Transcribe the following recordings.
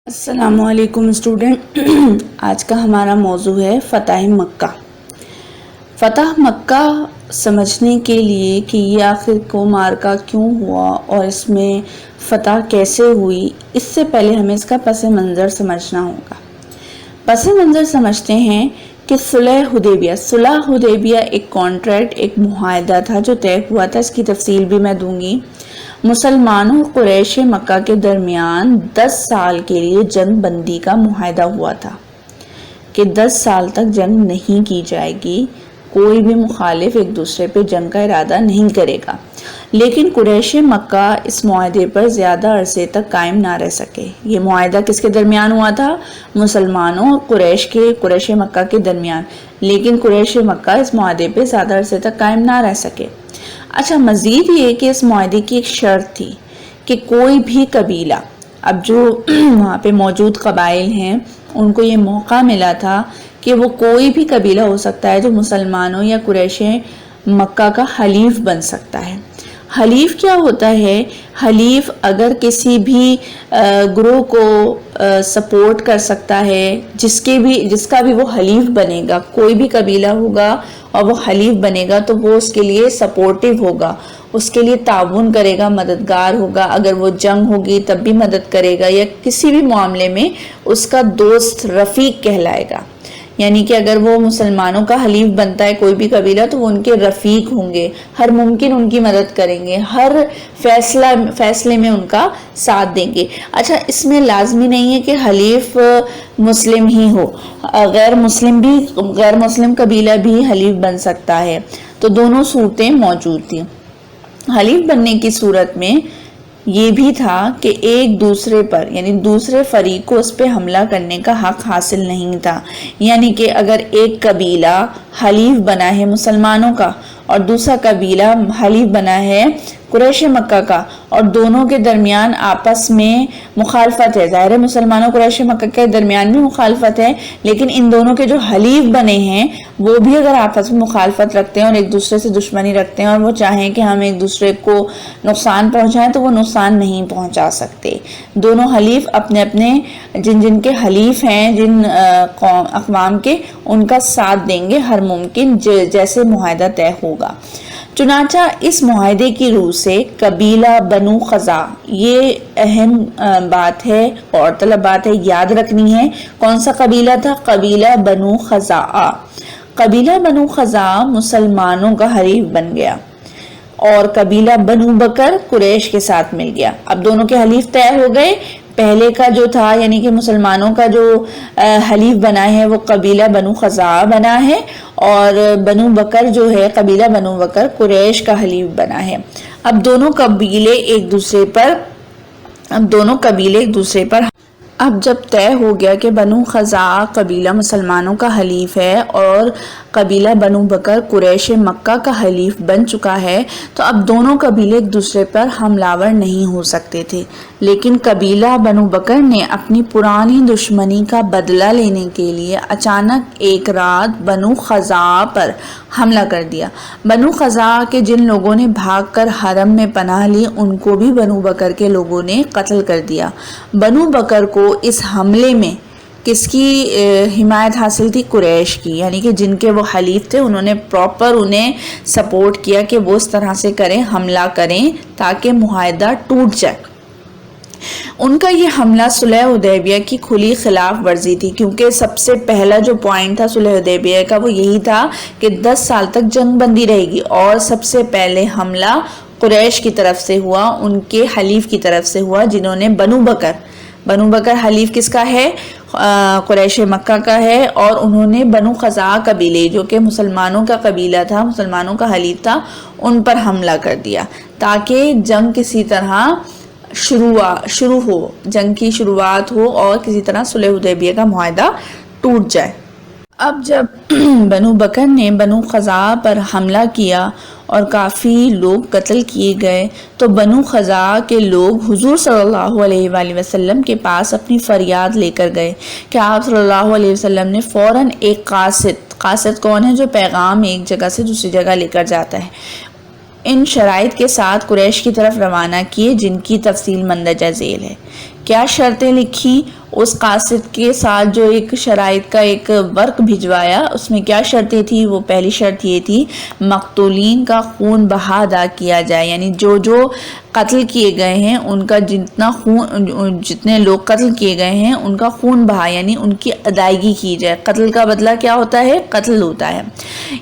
السلام علیکم اسٹوڈنٹ، آج کا ہمارا موضوع ہے فتح مکہ۔ فتح مکہ سمجھنے کے لیے کہ یہ آخر کو مارکا کیوں ہوا اور اس میں فتح کیسے ہوئی، اس سے پہلے ہمیں اس کا پس منظر سمجھنا ہوگا۔ پس منظر سمجھتے ہیں کہ صلح حدیبیہ ایک کانٹریکٹ، ایک معاہدہ تھا جو طے ہوا تھا۔ اس کی تفصیل بھی میں دوں گی۔ مسلمانوں قریش مکہ کے درمیان 10 سال کے لیے جنگ بندی کا معاہدہ ہوا تھا کہ 10 سال تک جنگ نہیں کی جائے گی، کوئی بھی مخالف ایک دوسرے پہ جنگ کا ارادہ نہیں کرے گا۔ لیکن قریش مکہ اس معاہدے پر زیادہ عرصے تک قائم نہ رہ سکے۔ یہ معاہدہ کس کے درمیان ہوا تھا؟ مسلمانوں اور قریش مکہ کے درمیان، لیکن قریش مکہ اس معاہدے پہ زیادہ عرصے تک قائم نہ رہ سکے۔ اچھا، مزید یہ کہ اس معاہدے کی ایک شرط تھی کہ کوئی بھی قبیلہ، اب جو وہاں پہ موجود قبائل ہیں ان کو یہ موقع ملا تھا کہ وہ کوئی بھی قبیلہ ہو سکتا ہے جو مسلمانوں یا قریش مکہ کا حلیف بن سکتا ہے۔ حلیف کیا ہوتا ہے؟ حلیف اگر کسی بھی گروہ کو سپورٹ کر سکتا ہے، جس کا بھی وہ حلیف بنے گا، کوئی بھی قبیلہ ہوگا اور وہ حلیف بنے گا تو وہ اس کے لیے سپورٹیو ہوگا، اس کے لیے تعاون کرے گا، مددگار ہوگا۔ اگر وہ جنگ ہوگی تب بھی مدد کرے گا، یا کسی بھی معاملے میں اس کا دوست رفیق کہلائے گا۔ یعنی کہ اگر وہ مسلمانوں کا حلیف بنتا ہے کوئی بھی قبیلہ تو وہ ان کے رفیق ہوں گے، ہر ممکن ان کی مدد کریں گے، ہر فیصلے میں ان کا ساتھ دیں گے۔ اچھا، اس میں لازمی نہیں ہے کہ حلیف مسلم ہی ہو، غیر مسلم قبیلہ بھی حلیف بن سکتا ہے۔ تو دونوں صورتیں موجود تھیں۔ حلیف بننے کی صورت میں یہ بھی تھا کہ ایک دوسرے پر، یعنی دوسرے فریق کو اس پہ حملہ کرنے کا حق حاصل نہیں تھا۔ یعنی کہ اگر ایک قبیلہ حلیف بنا ہے مسلمانوں کا اور دوسرا قبیلہ حلیف بنا ہے قریش مکہ کا، اور دونوں کے درمیان آپس میں مخالفت ہے، ظاہر ہے مسلمانوں قریش مکہ کے درمیان بھی مخالفت ہے، لیکن ان دونوں کے جو حلیف بنے ہیں وہ بھی اگر آپس میں مخالفت رکھتے ہیں اور ایک دوسرے سے دشمنی رکھتے ہیں اور وہ چاہیں کہ ہم ایک دوسرے کو نقصان پہنچائیں تو وہ نقصان نہیں پہنچا سکتے۔ دونوں حلیف اپنے اپنے جن کے حلیف ہیں، جن اقوام کے، ان کا ساتھ دیں گے ہر ممکن جیسے معاہدہ طے ہوگا۔ چنانچہ اس معاہدے کی روح سے قبیلہ بنو خزاع، یہ اہم بات ہے اور طلب بات ہے، یاد رکھنی ہے۔ کون سا قبیلہ تھا؟ قبیلہ بنو خزاع۔ قبیلہ بنو خزاع مسلمانوں کا حلیف بن گیا اور قبیلہ بنو بکر قریش کے ساتھ مل گیا۔ اب دونوں کے حلیف طے ہو گئے۔ پہلے کا جو تھا، یعنی کہ مسلمانوں کا جو حلیف بنا ہے وہ قبیلہ بنو خزاع بنا ہے، اور بنو بکر جو ہے، قبیلہ بنو بکر قریش کا حلیف بنا ہے۔ اب دونوں قبیلے ایک دوسرے پر اب جب طے ہو گیا کہ بنو خزاع قبیلہ مسلمانوں کا حلیف ہے اور قبیلہ بنو بکر قریش مکہ کا حلیف بن چکا ہے، تو اب دونوں قبیلے ایک دوسرے پر حملہ ور نہیں ہو سکتے تھے۔ لیکن قبیلہ بنو بکر نے اپنی پرانی دشمنی کا بدلہ لینے کے لیے اچانک ایک رات بنو خزاع پر حملہ کر دیا۔ بنو خزاع کے جن لوگوں نے بھاگ کر حرم میں پناہ لی ان کو بھی بنو بکر کے لوگوں نے قتل کر دیا۔ بنو بکر کو اس حملے میں کس کی حمایت حاصل تھی؟ قریش کی، یعنی کہ جن کے وہ حلیف تھے انہوں نے انہیں سپورٹ کیا کہ وہ اس طرح سے کریں، حملہ کریں تاکہ معاہدہ ٹوٹ جائے۔ ان کا یہ حملہ صلح حدیبیہ کی کھلی خلاف ورزی تھی، کیونکہ سب سے پہلا جو پوائنٹ تھا صلح حدیبیہ کا وہ یہی تھا کہ 10 سال تک جنگ بندی رہے گی، اور سب سے پہلے حملہ قریش کی طرف سے ہوا، ان کے حلیف کی طرف سے ہوا جنہوں نے بنو بکر حلیف کس کا ہے؟ قریش مکہ کا ہے، اور انہوں نے بنو خزاع قبیلے جو کہ مسلمانوں کا قبیلہ تھا، مسلمانوں کا حلیف تھا، ان پر حملہ کر دیا تاکہ جنگ کسی طرح شروع ہو، جنگ کی شروعات ہو اور کسی طرح صلح حدیبیہ کا معاہدہ ٹوٹ جائے۔ اب جب بنو بکر نے بنو خزاع پر حملہ کیا اور کافی لوگ قتل کیے گئے تو بنو خزاع کے لوگ حضور صلی اللہ علیہ وآلہ وسلم کے پاس اپنی فریاد لے کر گئے کہ آپ صلی اللہ علیہ وسلم نے فوراً ایک قاصد کون ہے؟ جو پیغام ایک جگہ سے دوسری جگہ لے کر جاتا ہے، ان شرائط کے ساتھ قریش کی طرف روانہ کیے جن کی تفصیل مندرجہ ذیل ہے کیا شرطیں لکھی؟ اس قاصد کے ساتھ جو ایک شرائط کا ایک ورق بھجوایا، اس میں کیا شرطیں تھی؟ وہ پہلی شرط یہ تھی مقتولین کا خون بہا ادا کیا جائے، یعنی جو قتل کیے گئے ہیں ان کا جتنے لوگ قتل کیے گئے ہیں ان کا خون بہا، یعنی ان کی ادائیگی کی جائے۔ قتل کا بدلہ کیا ہوتا ہے؟ قتل ہوتا ہے۔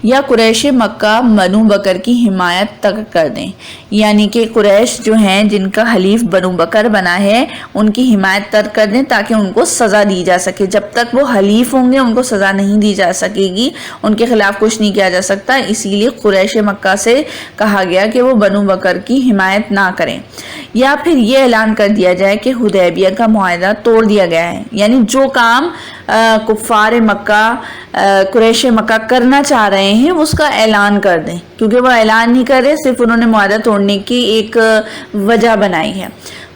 یا قریش مکہ بنو بکر کی حمایت ترک کر دیں، یعنی کہ قریش جو ہیں جن کا حلیف بنو بکر بنا ہے ان کی حمایت ترک کر دیں تاکہ ان کو سزا دی جا سکے۔ جب تک وہ حلیف ہوں گے ان کو سزا نہیں دی جا سکے گی، ان کے خلاف کچھ نہیں کیا جا سکتا، اسی لیے قریش مکہ سے کہا گیا کہ وہ بنو بکر کی حمایت نہ کریں۔ یا پھر یہ اعلان کر دیا جائے کہ حدیبیہ کا معاہدہ توڑ دیا گیا ہے، یعنی جو کام کفار مکہ قریش مکہ کرنا چاہ رہے ہیں اس کا اعلان کر دیں، کیونکہ وہ اعلان نہیں کر رہے، صرف انہوں نے معاہدہ توڑنے کی ایک وجہ بنائی ہے۔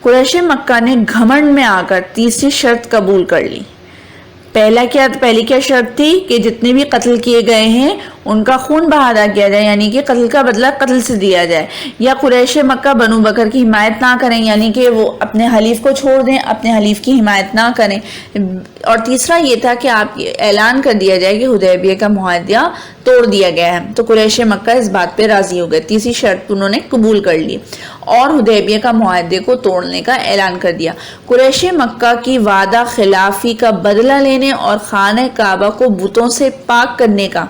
قریش مکہ نے گھمنڈ میں آ کر تیسری شرط قبول کر لی۔ پہلی کیا شرط تھی کہ جتنے بھی قتل کیے گئے ہیں ان کا خون بہا ادا کیا جائے، یعنی کہ قتل کا بدلہ قتل سے دیا جائے۔ یا قریش مکہ بنو بکر کی حمایت نہ کریں، یعنی کہ وہ اپنے حلیف کو چھوڑ دیں، اپنے حلیف کی حمایت نہ کریں۔ اور تیسرا یہ تھا کہ آپ اعلان کر دیا جائے کہ حدیبیہ کا معاہدہ توڑ دیا گیا ہے۔ تو قریش مکہ اس بات پہ راضی ہو گئے، تیسری شرط انہوں نے قبول کر لی اور حدیبیہ کا معاہدے کو توڑنے کا اعلان کر دیا۔ قریش مکہ کی وعدہ خلافی کا بدلہ لینے اور خانہ کعبہ کو بتوں سے پاک کرنے کا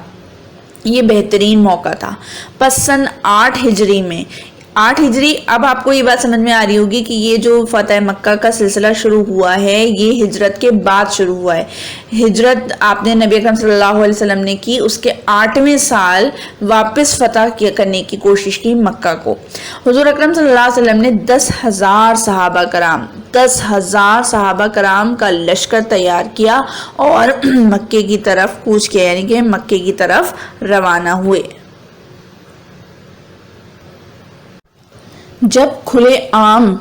یہ بہترین موقع تھا۔ پس سن 8 ہجری میں 8 ہجری، اب آپ کو یہ بات سمجھ میں آ رہی ہوگی کہ یہ جو فتح مکہ کا سلسلہ شروع ہوا ہے یہ ہجرت کے بعد شروع ہوا ہے۔ ہجرت آپ نے نبی اکرم صلی اللہ علیہ وسلم نے کی، اس کے 8ویں سال واپس فتح کرنے کی کوشش کی مکہ کو۔ حضور اکرم صلی اللہ علیہ وسلم نے 10,000 صحابہ کرام کا لشکر تیار کیا اور مکے کی طرف کوچ کیا، یعنی کہ مکے کی طرف روانہ ہوئے۔ جب کھلے عام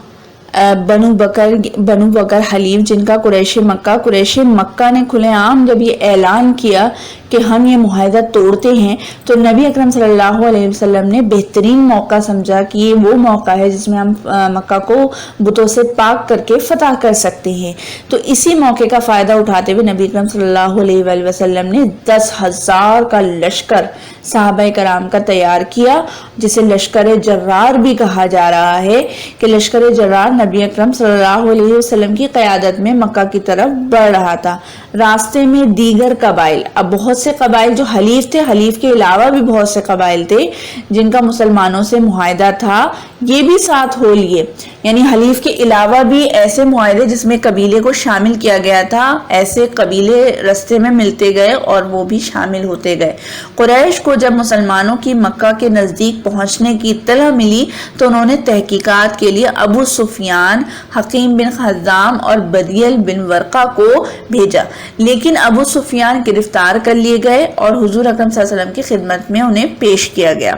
بنو بکر حلیف جن کا قریش مکہ نے کھلے عام جب یہ اعلان کیا کہ ہم یہ معاہدہ توڑتے ہیں، تو نبی اکرم صلی اللہ علیہ وسلم نے بہترین موقع سمجھا کہ یہ وہ موقع ہے جس میں ہم مکہ کو بتوں سے پاک کر کے فتح کر سکتے ہیں۔ تو اسی موقع کا فائدہ اٹھاتے ہوئے نبی اکرم صلی اللہ علیہ وسلم نے 10,000 کا لشکر صحابہ کرام کا تیار کیا، جسے لشکر جرار بھی کہا جا رہا ہے کہ لشکر جرار نبی اکرم صلی اللہ علیہ وسلم کی قیادت میں مکہ کی طرف بڑھ رہا تھا۔ راستے میں دیگر قبائل، اب بہت سے قبائل جو حلیف تھے، حلیف کے علاوہ بھی بہت سے قبائل تھے جن کا مسلمانوں سے معاہدہ تھا، یہ بھی ساتھ ہو لیے، یعنی حلیف کے علاوہ بھی ایسے معاہدے جس میں قبیلے کو شامل کیا گیا تھا، ایسے قبیلے رستے میں ملتے گئے اور وہ بھی شامل ہوتے گئے۔ قریش کو جب مسلمانوں کی مکہ کے نزدیک پہنچنے کی اطلاع ملی تو انہوں نے تحقیقات کے لیے ابو سفیان، حکیم بن حزام اور بدیل بن ورقہ کو بھیجا، لیکن ابو سفیان گرفتار کر لیے گئے اور حضور اکرم صلی اللہ علیہ وسلم کی خدمت میں انہیں پیش کیا گیا۔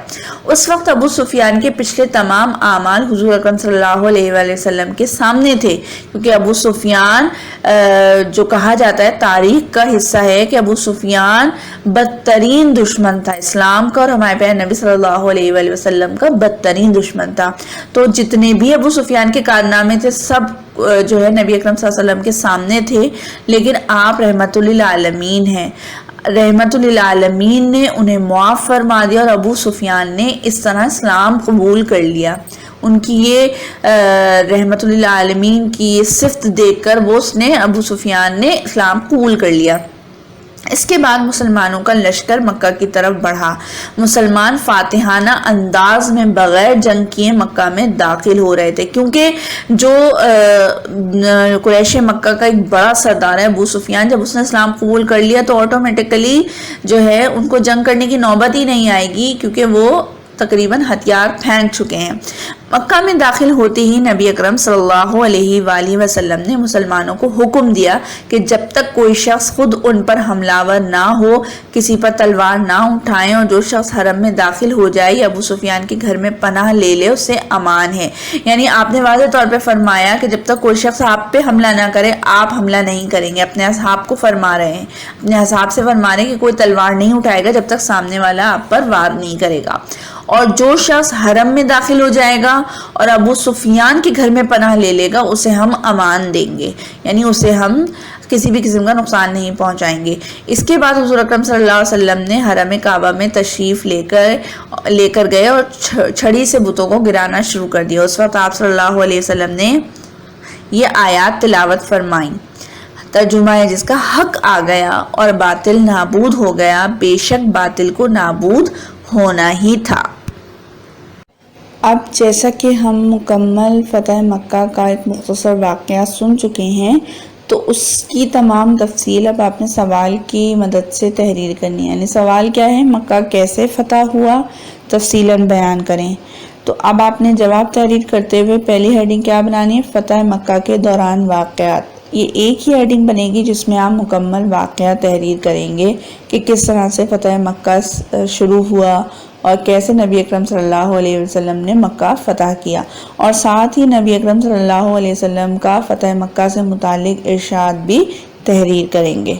اس وقت ابو سفیان کے پچھلے تمام اعمال حضور اکرم صلی اللہ علیہ وآلہ وسلم کے سامنے تھے، کیونکہ ابو سفیان جو کہا جاتا ہے تاریخ کا حصہ ہے کہ ابو سفیان بدترین دشمن تھا اسلام کا اور ہمارے پیارے نبی صلی اللہ علیہ وآلہ وسلم کا بدترین دشمن تھا۔ تو جتنے بھی ابو سفیان کے کارنامے تھے سب جو ہے نبی اکرم صلی اللہ علیہ وسلم کے سامنے تھے، لیکن آپ رحمت للعالمین ہیں، رحمت للعالمین نے انہیں معاف فرما دیا اور ابو سفیان نے اس طرح اسلام قبول کر لیا۔ ان کی یہ رحمت للعالمین کی یہ صفت دیکھ کر ابو سفیان نے اسلام قبول کر لیا۔ اس کے بعد مسلمانوں کا لشکر مکہ کی طرف بڑھا۔ مسلمان فاتحانہ انداز میں بغیر جنگ کیے مکہ میں داخل ہو رہے تھے، کیونکہ جو قریش مکہ کا ایک بڑا سردار ہے ابو سفیان، جب اس نے اسلام قبول کر لیا تو آٹومیٹکلی جو ہے ان کو جنگ کرنے کی نوبت ہی نہیں آئے گی، کیونکہ وہ تقریباً ہتھیار پھینک چکے ہیں۔ مکہ میں داخل ہوتے ہی نبی اکرم صلی اللہ علیہ وآلہ وسلم نے مسلمانوں کو حکم دیا کہ جب تک کوئی شخص خود ان پر حملہ ور نہ ہو، کسی پر تلوار نہ اٹھائیں، اور جو شخص حرم میں داخل ہو جائے یا ابو سفیان کے گھر میں پناہ لے لے اسے امان ہے۔ یعنی آپ نے واضح طور پہ فرمایا کہ جب تک کوئی شخص آپ پہ حملہ نہ کرے آپ حملہ نہیں کریں گے۔ اپنے اصحاب کو فرما رہے ہیں، اپنے اصحاب سے فرما رہے ہیں کہ کوئی تلوار نہیں اٹھائے گا جب تک سامنے والا آپ پر وار نہیں کرے گا، اور جو شخص حرم میں داخل ہو جائے گا، اور ابو سفیان کے گھر میں پناہ لے لے گا اسے ہم امان دیں گے، یعنی اسے ہم کسی بھی قسم کا نقصان نہیں پہنچائیں گے۔ اس کے بعد حضور اکرم صلی اللہ علیہ وسلم نے حرم کعبہ میں تشریف لے کر گئے اور چھڑی سے بتوں کو گرانا شروع کر دیا۔ اس وقت آپ صلی اللہ علیہ وسلم نے یہ آیات تلاوت فرمائیں، ترجمہ ہے جس کا حق آ گیا اور باطل نابود ہو گیا، بے شک باطل کو نابود ہونا ہی تھا۔ اب جیسا کہ ہم مکمل فتح مکہ کا ایک مختصر واقعہ سن چکے ہیں، تو اس کی تمام تفصیل اب آپ نے سوال کی مدد سے تحریر کرنی ہے۔ یعنی سوال کیا ہے؟ مکہ کیسے فتح ہوا، تفصیلاً بیان کریں۔ تو اب آپ نے جواب تحریر کرتے ہوئے پہلی ہیڈنگ کیا بنانی ہے؟ فتح مکہ کے دوران واقعات۔ یہ ایک ہی ہیڈنگ بنے گی جس میں آپ مکمل واقعہ تحریر کریں گے کہ کس طرح سے فتح مکہ شروع ہوا اور کیسے نبی اکرم صلی اللہ علیہ وسلم نے مکہ فتح کیا، اور ساتھ ہی نبی اکرم صلی اللہ علیہ وسلم کا فتح مکہ سے متعلق ارشاد بھی تحریر کریں گے۔